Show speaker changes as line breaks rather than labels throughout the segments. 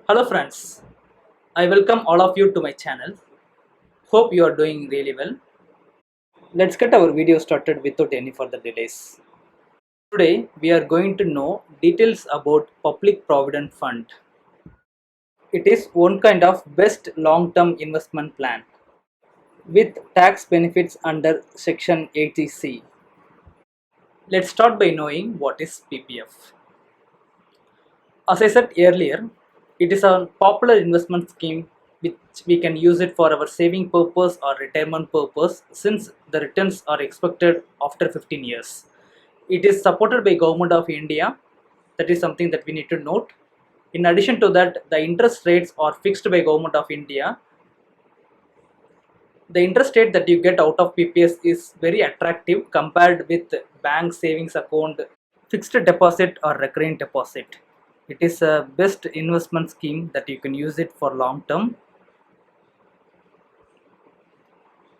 Hello friends, I welcome all of you to my channel. Hope you are doing really well. Let's get our video started without any further delays. Today we are going to know details about Public Provident Fund. It is one kind of best long-term investment plan with tax benefits under Section 80C. Let's start by knowing what is PPF. As I said earlier, it is a popular investment scheme which we can use it for our saving purpose or retirement purpose since the returns are expected after 15 years. It is supported by Government of India. That is something that we need to note. In addition to that, the interest rates are fixed by Government of India. The interest rate that you get out of PPS is very attractive compared with bank savings account, fixed deposit or recurring deposit. It is a best investment scheme that you can use it for long term.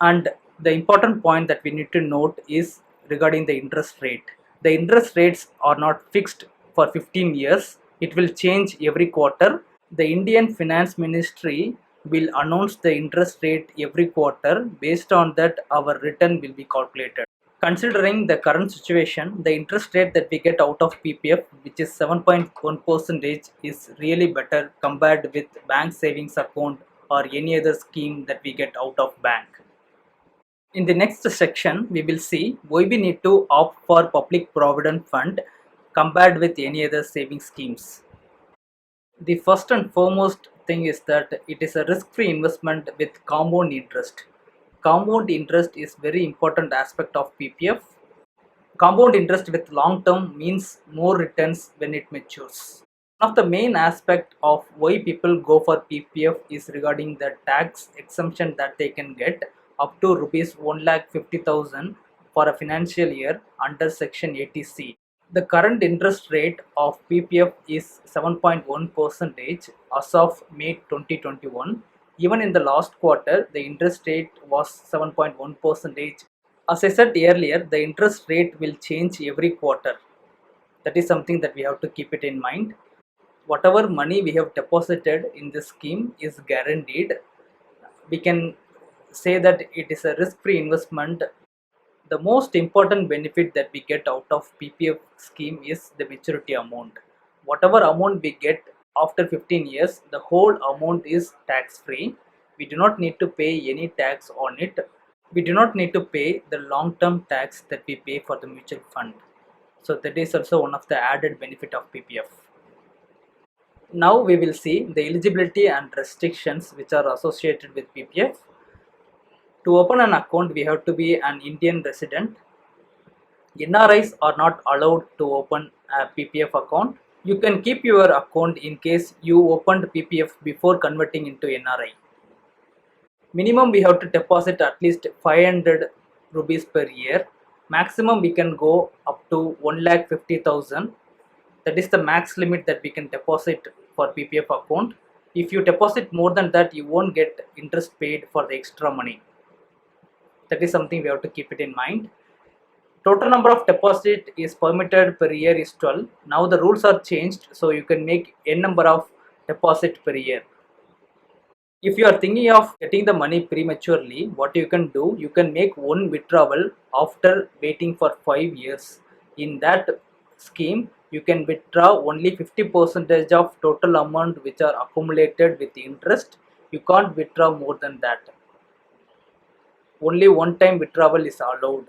And the important point that we need to note is regarding the interest rate. The interest rates are not fixed for 15 years. It will change every quarter. The Indian Finance Ministry will announce the interest rate every quarter. Based on that, our return will be calculated. Considering the current situation, the interest rate that we get out of PPF, which is 7.1%, is really better compared with bank savings account or any other scheme that we get out of bank. In the next section, we will see why we need to opt for Public Provident Fund compared with any other saving schemes. The first and foremost thing is that it is a risk-free investment with compound interest. Compound interest is very important aspect of PPF. Compound interest with long term means more returns when it matures. One of the main aspect of why people go for PPF is regarding the tax exemption that they can get up to rupees 1,50,000 for a financial year under Section 80C. The current interest rate of PPF is 7.1% as of May 2021. Even in the last quarter, the interest rate was 7.1%. As I said earlier, the interest rate will change every quarter. That is something that we have to keep it in mind. Whatever money we have deposited in this scheme is guaranteed. We can say that it is a risk-free investment. The most important benefit that we get out of PPF scheme is the maturity amount. Whatever amount we get after 15 years, the whole amount is tax-free. We do not need to pay any tax on it. We do not need to pay the long-term tax that we pay for the mutual fund. So that is also one of the added benefit of PPF. Now we will see the eligibility and restrictions which are associated with PPF. To open an account, we have to be an Indian resident. NRIs are not allowed to open a PPF account. You can keep your account in case you opened PPF before converting into NRI. Minimum we have to deposit at least 500 rupees per year. Maximum we can go up to 1,50,000. That is the max limit that we can deposit for PPF account. If you deposit more than that, you won't get interest paid for the extra money. That is something we have to keep it in mind. Total number of deposit is permitted per year is 12. Now the rules are changed, so you can make n number of deposit per year. If you are thinking of getting the money prematurely, what you can do, you can make one withdrawal after waiting for 5 years. In that scheme, you can withdraw only 50% of total amount which are accumulated with interest. You can't withdraw more than that. Only one time withdrawal is allowed.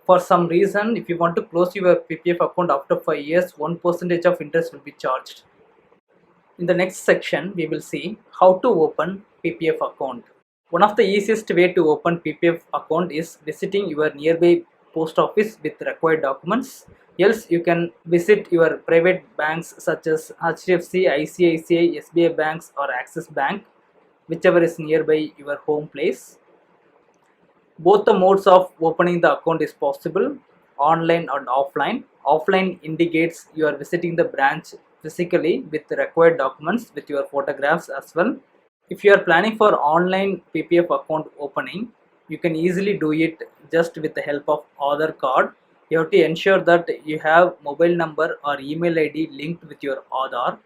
For some reason, if you want to close your PPF account after 5 years, 1% of interest will be charged. In the next section, we will see how to open PPF account. One of the easiest way to open PPF account is visiting your nearby post office with required documents. Else, you can visit your private banks such as HDFC, ICICI, SBI banks or Axis Bank, whichever is nearby your home place. Both the modes of opening the account is possible, online and offline. Offline indicates you are visiting the branch physically with the required documents with your photographs as well. If you are planning for online PPF account opening, you can easily do it just with the help of Aadhaar card. You have to ensure that you have mobile number or email ID linked with your Aadhaar.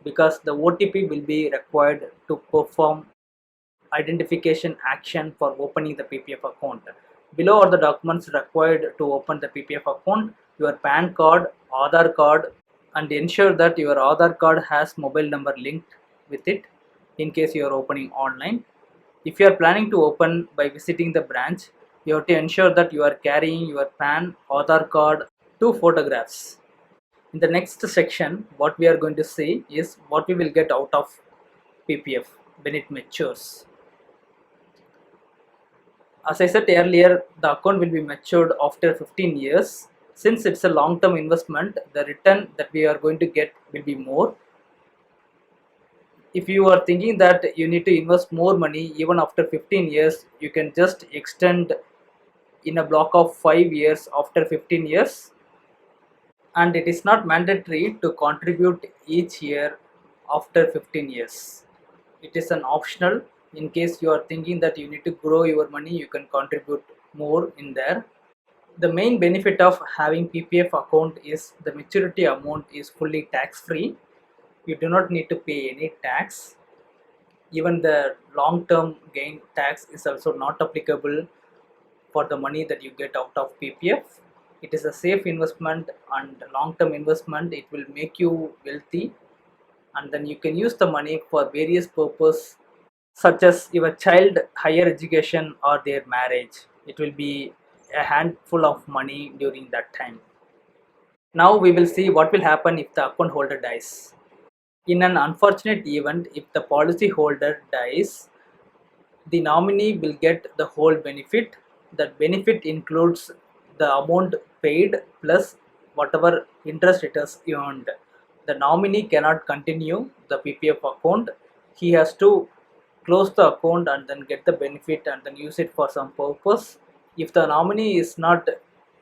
because the OTP will be required to perform identification action for opening the PPF account. Below are the documents required to open the PPF account: your PAN card, Aadhaar card, and ensure that your Aadhaar card has mobile number linked with it in case you are opening online. If you are planning to open by visiting the branch, you have to ensure that you are carrying your PAN, Aadhaar card, two photographs. In the next section, what we are going to see is what we will get out of PPF when it matures. As I said earlier, the account will be matured after 15 years. Since it's a long-term investment, the return that we are going to get will be more. If you are thinking that you need to invest more money even after 15 years, you can just extend in a block of 5 years after 15 years. And it is not mandatory to contribute each year after 15 years. It is an optional. In case you are thinking that you need to grow your money, you can contribute more in there. The main benefit of having PPF account is the maturity amount is fully tax free. You do not need to pay any tax. Even the long term gain tax is also not applicable for the money that you get out of PPF. It is a safe investment and long term investment. It will make you wealthy, and then you can use the money for various purposes such as your child higher education or their marriage. It will be a handful of money during that time. Now we will see what will happen if the account holder dies. In an unfortunate event, if the policy holder dies, the nominee will get the whole benefit. That benefit includes the amount paid plus whatever interest it has earned. The nominee cannot continue the PPF account. He has to close the account and then get the benefit and then use it for some purpose. If the nominee is not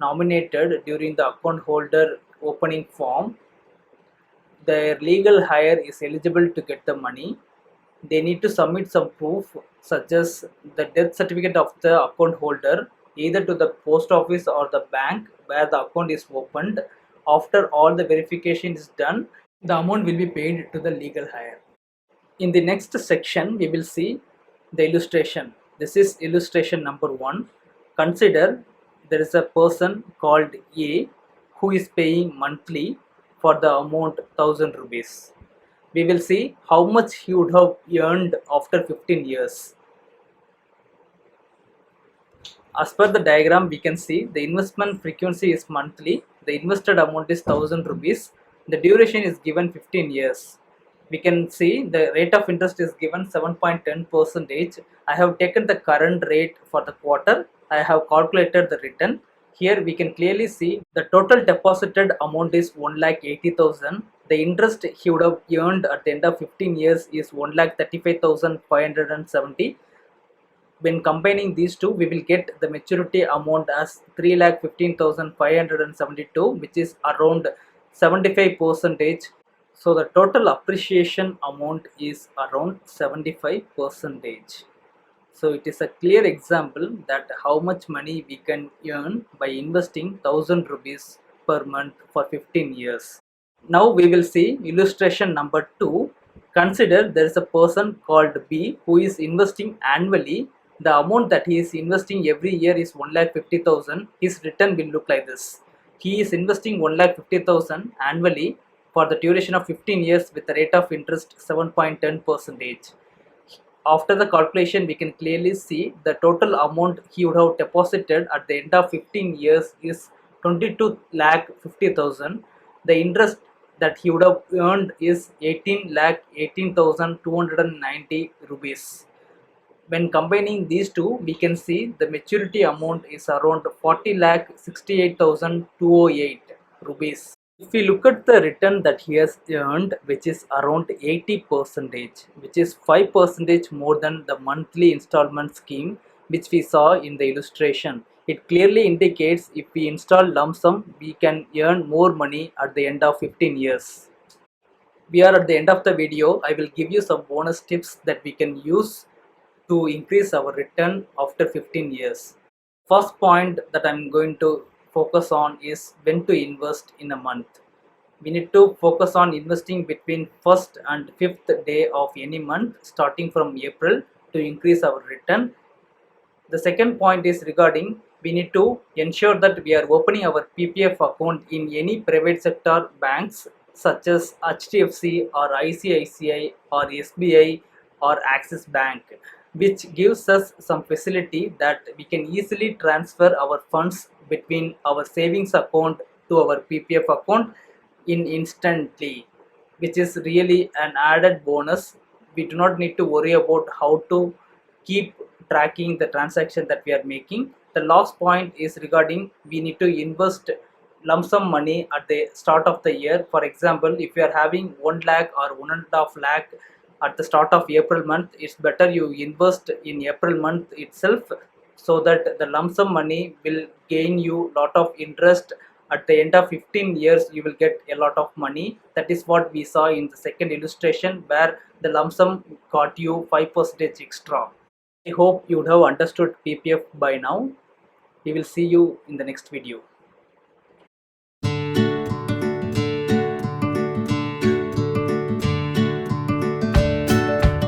nominated during the account holder opening form, their legal heir is eligible to get the money. They need to submit some proof such as the death certificate of the account holder either to the post office or the bank where the account is opened. After all the verification is done, the amount will be paid to the legal heir. In the next section, we will see the illustration. This is illustration number 1. Consider there is a person called A who is paying monthly for the amount 1000 rupees. We will see how much he would have earned after 15 years. As per the diagram, we can see the investment frequency is monthly, the invested amount is 1000 rupees, the duration is given 15 years. We can see the rate of interest is given 7.10%. I have taken the current rate for the quarter. I have calculated the return. Here we can clearly see the total deposited amount is 1,80,000. The interest he would have earned at the end of 15 years is 1,35,570. When combining these two, we will get the maturity amount as 3,15,572, which is around 75%. So the total appreciation amount is around 75%. So it is a clear example that how much money we can earn by investing 1000 rupees per month for 15 years. Now we will see illustration number 2. Consider there is a person called B who is investing annually. The amount that he is investing every year is 1,50,000. His return will look like this. He is investing 1,50,000 annually for the duration of 15 years with a rate of interest 7.10%. After the calculation, we can clearly see the total amount he would have deposited at the end of 15 years is 22,50,000. The interest that he would have earned is 18,18,290 rupees. When combining these two, we can see the maturity amount is around 40,68,208 rupees. If we look at the return that he has earned, which is around 80%, which is 5% more than the monthly installment scheme which we saw in the illustration, it clearly indicates if we install lump sum, we can earn more money at the end of 15 years. We are at the end of the video. I will give you some bonus tips that we can use to increase our return after 15 years. First point that I'm going to focus on is when to invest in a month. we need to focus on investing between 1st and 5th day of any month starting from April to increase our return. The second point is regarding we need to ensure that we are opening our PPF account in any private sector banks such as HDFC or ICICI or SBI or Axis Bank, which gives us some facility that we can easily transfer our funds between our savings account to our PPF account in instantly, which is really an added bonus. We do not need to worry about how to keep tracking the transaction that we are making. The last point is regarding we need to invest lump sum money at the start of the year. For example, if you are having 1 lakh or 1.5 lakh at the start of April month, it's better you invest in April month itself, so that the lump sum money will gain you lot of interest. At the end of 15 years you will get a lot of money. That is what we saw in the second illustration, where the lump sum got you 5% extra. I hope you would have understood PPF by now. We will see you in the next video.